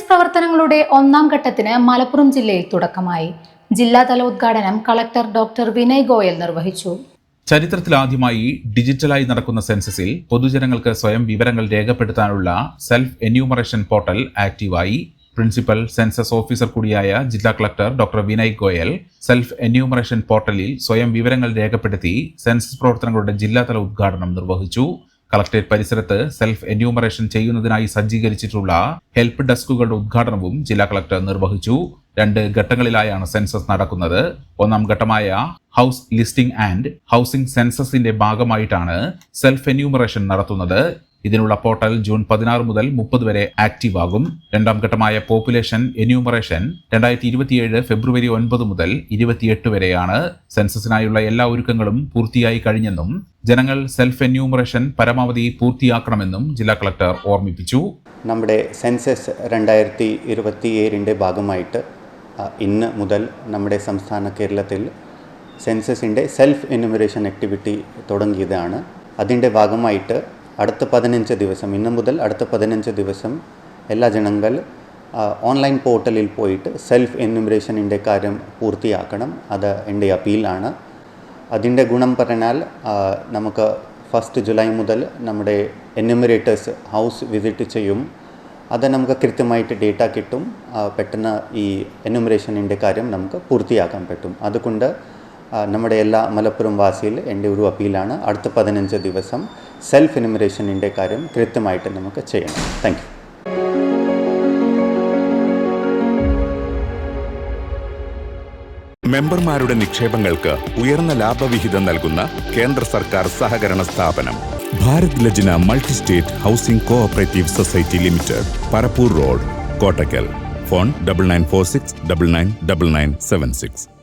പ്രവർത്തനങ്ങളുടെ ഒന്നാം ഘട്ടത്തിന് മലപ്പുറം ജില്ലയിൽ തുടക്കമായി. ജില്ലാതല ഉദ്ഘാടനം കളക്ടർ ഡോക്ടർ വിനയ് ഗോയൽ നിർവഹിച്ചു. ചരിത്രത്തിലാദ്യമായി ഡിജിറ്റലായി നടക്കുന്ന സെൻസസിൽ പൊതുജനങ്ങൾക്ക് സ്വയം വിവരങ്ങൾ രേഖപ്പെടുത്താനുള്ള സെൽഫ് എന്യൂമറേഷൻ പോർട്ടൽ ആക്റ്റീവായി. പ്രിൻസിപ്പൽ സെൻസസ് ഓഫീസർ കൂടിയായ ജില്ലാ collector doctor Vinay Goyal self enumeration പോർട്ടലിൽ സ്വയം വിവരങ്ങൾ രേഖപ്പെടുത്തി സെൻസസ് പ്രവർത്തനങ്ങളുടെ ജില്ലാതല ഉദ്ഘാടനം നിർവഹിച്ചു. കളക്ടറേറ്റ് പരിസരത്ത് സെൽഫ് എന്യൂമറേഷൻ ചെയ്യുന്നതിനായി സജ്ജീകരിച്ചിട്ടുള്ള ഹെൽപ്പ് ഡെസ്കുകളുടെ ഉദ്ഘാടനവും ജില്ലാ കളക്ടർ നിർവഹിച്ചു. 2 ഘട്ടങ്ങളിലായാണ് സെൻസസ് നടക്കുന്നത്. ഒന്നാം ഘട്ടമായ ഹൗസ് ലിസ്റ്റിംഗ് ആൻഡ് ഹൗസിംഗ് സെൻസസിന്റെ ഭാഗമായിട്ടാണ് സെൽഫ് എന്യൂമറേഷൻ നടത്തുന്നത്. ഇതിനുള്ള പോർട്ടൽ ജൂൺ 16 മുതൽ 30 വരെ ആക്റ്റീവ് ആകും. രണ്ടാം ഘട്ടമായ പോപ്പുലേഷൻ എന്യൂമറേഷൻ 2027 ഫെബ്രുവരി 9 മുതൽ 28 വരെയാണ്. സെൻസസിനായുള്ള എല്ലാ ഒരുക്കങ്ങളും പൂർത്തിയായി കഴിഞ്ഞെന്നും ജനങ്ങൾ സെൽഫ് എന്യൂമറേഷൻ പരമാവധി പൂർത്തിയാക്കണമെന്നും ജില്ലാ കളക്ടർ ഓർമ്മിപ്പിച്ചു. നമ്മുടെ സെൻസസ് 2027 ഭാഗമായിട്ട് ഇന്ന് മുതൽ നമ്മുടെ സംസ്ഥാന കേരളത്തിൽ സെൻസസിൻ്റെ സെൽഫ് എന്യൂമറേഷൻ ആക്ടിവിറ്റി തുടങ്ങിയതാണ്. അതിൻ്റെ ഭാഗമായിട്ട് അടുത്ത 15 ദിവസം, ഇന്ന് മുതൽ അടുത്ത 15 ദിവസം എല്ലാ ജനങ്ങൾ ഓൺലൈൻ പോർട്ടലിൽ പോയിട്ട് സെൽഫ് എന്യൂമറേഷനിൻ്റെ കാര്യം പൂർത്തിയാക്കണം. അത് എൻ്റെ അപ്പീലാണ്. അതിൻ്റെ ഗുണം പറഞ്ഞാൽ നമുക്ക് 1 ജൂലൈ മുതൽ നമ്മുടെ എന്യൂമറേറ്റേഴ്സ് ഹൗസ് വിസിറ്റ് ചെയ്യും. അത് നമുക്ക് കൃത്യമായിട്ട് ഡേറ്റ കിട്ടും. പെട്ടെന്ന് ഈ എന്യൂമറേഷനിൻ്റെ കാര്യം നമുക്ക് പൂർത്തിയാക്കാൻ പറ്റും. അതുകൊണ്ട് നമ്മുടെ എല്ലാ മലപ്പുറം വാസിയിൽ എൻ്റെ ഒരു അപ്പീലാണ്, അടുത്ത 15 ദിവസം സെൽഫ് എന്യൂമറേഷനിൻ്റെ കാര്യം കൃത്യമായിട്ട് നമുക്ക് ചെയ്യണം. Thank you. മെമ്പർമാരുടെ നിക്ഷേപങ്ങൾക്ക് ഉയർന്ന ലാഭവിഹിതം നൽകുന്ന കേന്ദ്ര സർക്കാർ സഹകരണ സ്ഥാപനം Bharat Lajna multi state housing cooperative society limited, Parappur road, Kottakkal. Phone 9946999976.